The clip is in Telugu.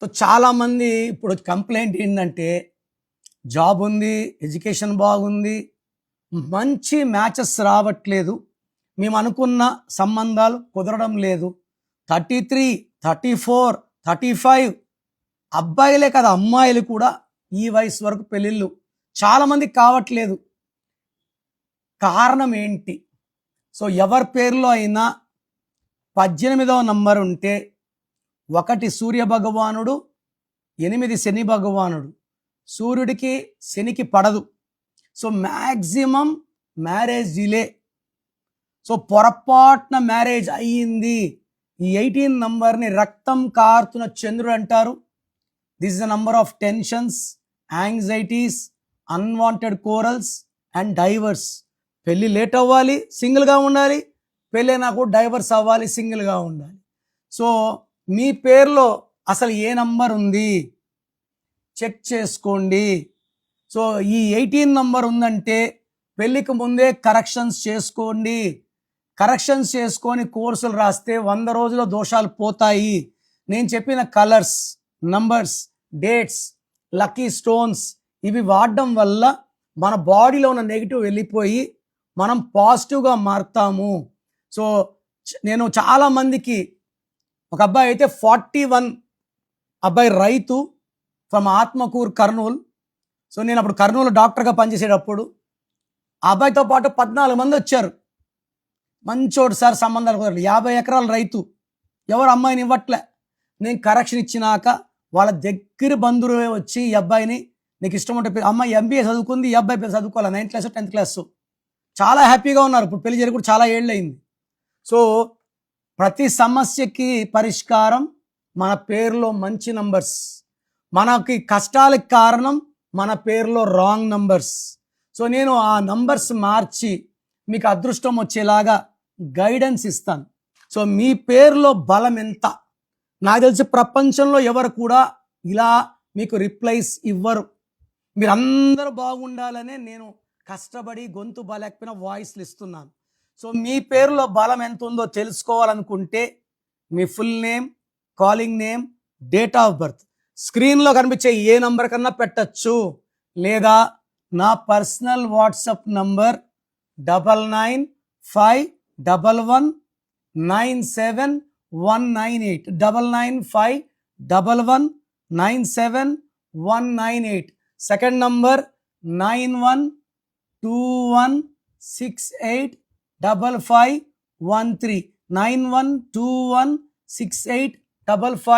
సో చాలామంది ఇప్పుడు కంప్లైంట్ ఏంటంటే జాబ్ ఉంది, ఎడ్యుకేషన్ బాగుంది, మంచి మ్యాచెస్ రావట్లేదు, మేము అనుకున్న సంబంధాలు కుదరడం లేదు. 33, 34, 35 అబ్బాయిలే కదా అమ్మాయిలు కూడా ఈ వయసు వరకు పెళ్ళిళ్ళు చాలామందికి కావట్లేదు. కారణం ఏంటి? సో ఎవరి పేరులో అయినా 18వ నంబర్ ఉంటే 1 సూర్య భగవానుడు, 8 శని భగవానుడు. సూర్యుడికి శనికి పడదు. So maximum marriage delay. So పొరపాటున మ్యారేజ్ అయ్యింది. ఈ 18 నంబర్ని రక్తం కారుతున్న చంద్రుడు అంటారు. This is the number of tensions, anxieties, unwanted corals and diverse. పెళ్ళి లేట్ అవ్వాలి, సింగిల్గా ఉండాలి. పెళ్ళైనా కూడా డైవర్స్ అవ్వాలి, సింగిల్గా ఉండాలి. సో మీ పేరులో అసలు ఏ నంబర్ ఉంది చెక్ చేసుకోండి. సో ఈ 18 నంబర్ ఉందంటే పెళ్ళికి ముందే కరెక్షన్స్ చేసుకోండి. కరెక్షన్స్ చేసుకొని కోర్సులు రాస్తే 100 రోజుల్లో దోషాలు పోతాయి. నేను చెప్పిన colours, numbers, dates, lucky stones ఇవి వాడడం వల్ల మన బాడీలో ఉన్న నెగిటివ్ వెళ్ళిపోయి మనం పాజిటివ్గా మారుతాము. సో నేను చాలామందికి, ఒక అబ్బాయి అయితే 41 అబ్బాయి, రైతు ఫ్రమ్ ఆత్మకూరు, కర్నూలు. సో నేను అప్పుడు కర్నూలు డాక్టర్గా పనిచేసేటప్పుడు ఆ అబ్బాయితో పాటు 14 మంది వచ్చారు. మంచోడు సార్, సంబంధాలు కుదరలేదు. 50 ఎకరాల రైతు, ఎవరు అమ్మాయిని ఇవ్వట్లే. నేను కరెక్షన్ ఇచ్చినాక వాళ్ళ దగ్గర బంధువులే వచ్చి ఈ అబ్బాయిని నీకు ఇష్టం ఉంటే, అమ్మాయి ఎంబీఏ చదువుకుంది, ఈ అబ్బాయి చదువుకోవాలి 9th క్లాస్ 10th క్లాస్. చాలా హ్యాపీగా ఉన్నారు. ఇప్పుడు పెళ్లి జరిగి కూడా చాలా ఏళ్ళు అయింది. సో ప్రతి సమస్యకి పరిష్కారం మన పేరులో మంచి నంబర్స్. మనకి కష్టాలకు కారణం మన పేరులో రాంగ్ నంబర్స్. సో నేను ఆ నంబర్స్ మార్చి మీకు అదృష్టం వచ్చేలాగా గైడెన్స్ ఇస్తాను. సో మీ పేరులో బలం ఎంత? నాకు తెలిసి ప్రపంచంలో ఎవరు కూడా ఇలా మీకు రిప్లైస్ ఇవ్వరు. మీరందరూ బాగుండాలనే నేను కష్టపడి గొంతు బాలేకపోయినా వాయిస్లు ఇస్తున్నాను. సో మీ పేరులో బలం ఎంత ఉందో తెలుసుకోవాలనుకుంటే మీ full name, calling name, date of birth స్క్రీన్లో కనిపించే ఏ నంబర్ కన్నా పెట్టచ్చు, లేదా నా personal WhatsApp number 9951197198 9951197198. Second number 9121685513 9121685513.